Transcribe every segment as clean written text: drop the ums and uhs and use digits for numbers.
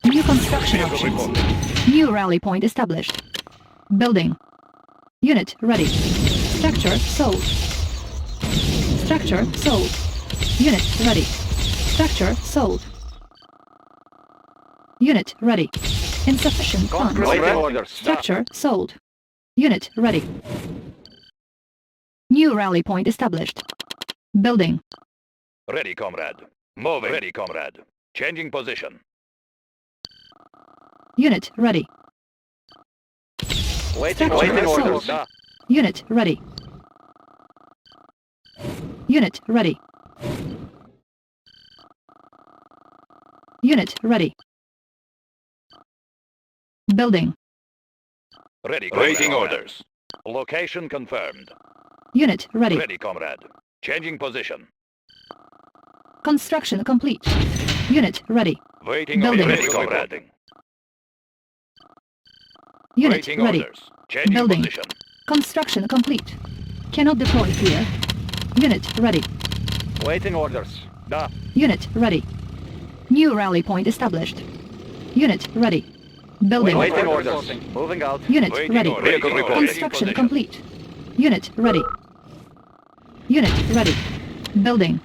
New construction options. New rally point established. Building. Unit ready. Structure sold. Structure sold. Unit ready. Structure sold. Unit ready. Insufficient funds. Structure sold. Unit ready. New rally point established. Building. Ready, comrade. Moving. Ready, comrade. Changing position. Unit ready. Waiting Structure orders. sold. Unit ready. Unit ready. Unit ready. Building. Ready, comrade. Waiting orders. Location confirmed. Unit ready. Ready, comrade. Changing position. Construction complete. Unit ready. Waiting Building. orders. Ready, comrade. Unit Waiting ready. orders. Changing Building. position. Construction complete. Cannot deploy here. Unit ready. Waiting orders. Da. Unit ready. New rally point established. Unit ready. Building. Waiting orders. Moving out. Unit Waiting ready. orders. Vehicle reporting. Construction Position. complete. Unit ready. Unit ready. Building.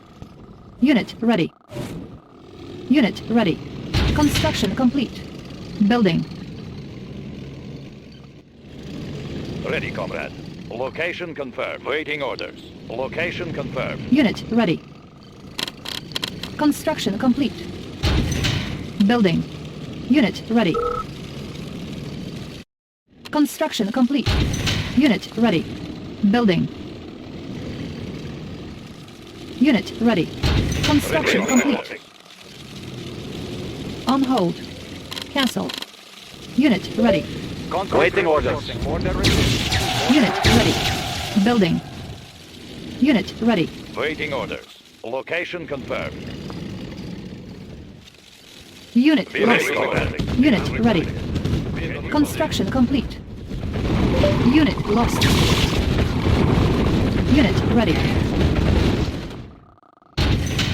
Unit ready. Unit ready. Construction complete. Building. Ready, comrade. Location confirmed. Waiting orders. Location confirmed. Unit ready. Construction complete. Building. Unit ready. Construction complete. Unit ready. Building. Unit ready. Construction complete. On hold. Cancel. Unit ready. Waiting orders. Unit ready. Building. Unit ready. Waiting orders. Location confirmed. Unit Vehicle lost. reporting. Unit ready. Construction complete. Unit lost. Unit ready.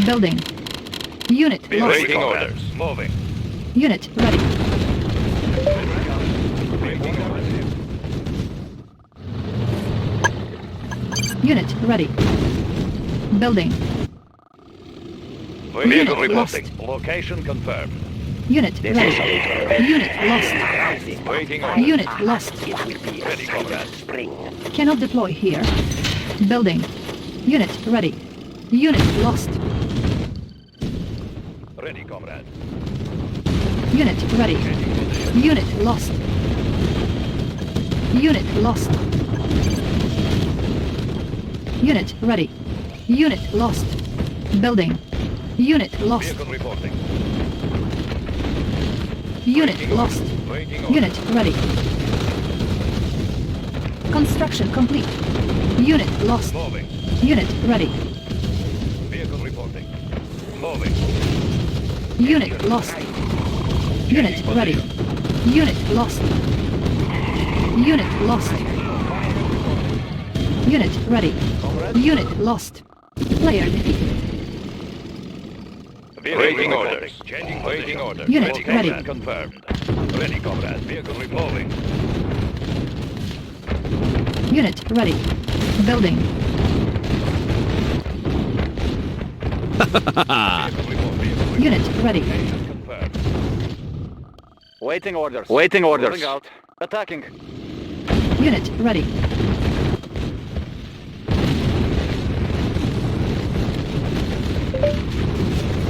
Building. Unit lost. Waiting orders. Moving. Unit ready. Unit ready. Building. Vehicle Unit reporting. lost. Location confirmed. Unit ready. Unit lost. Waiting orders. Unit lost. Ready, comrade. Cannot deploy here. Building. Unit ready. Unit lost. Ready, comrade. Unit ready. Unit lost. Unit lost. Unit ready. Unit lost. Building. Unit lost. Vehicle reporting. Unit lost. Waiting orders. Unit ready. Construction complete. Unit lost. Moving. Unit ready. Vehicle reporting. Moving. Unit lost. Unit ready. Unit lost. Unit lost. Unit ready. Unit lost. Player defeated. Waiting orders. Changing waiting orders. Unit Location ready. confirmed. Ready, comrade. Vehicle removing. Unit ready. Building. Unit ready. Confirmed. Waiting orders. Waiting orders. Moving out. Attacking. Unit ready.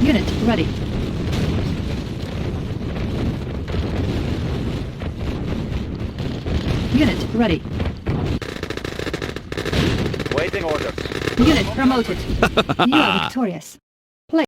Unit ready. Unit ready. Waiting orders. Unit promoted. You are victorious.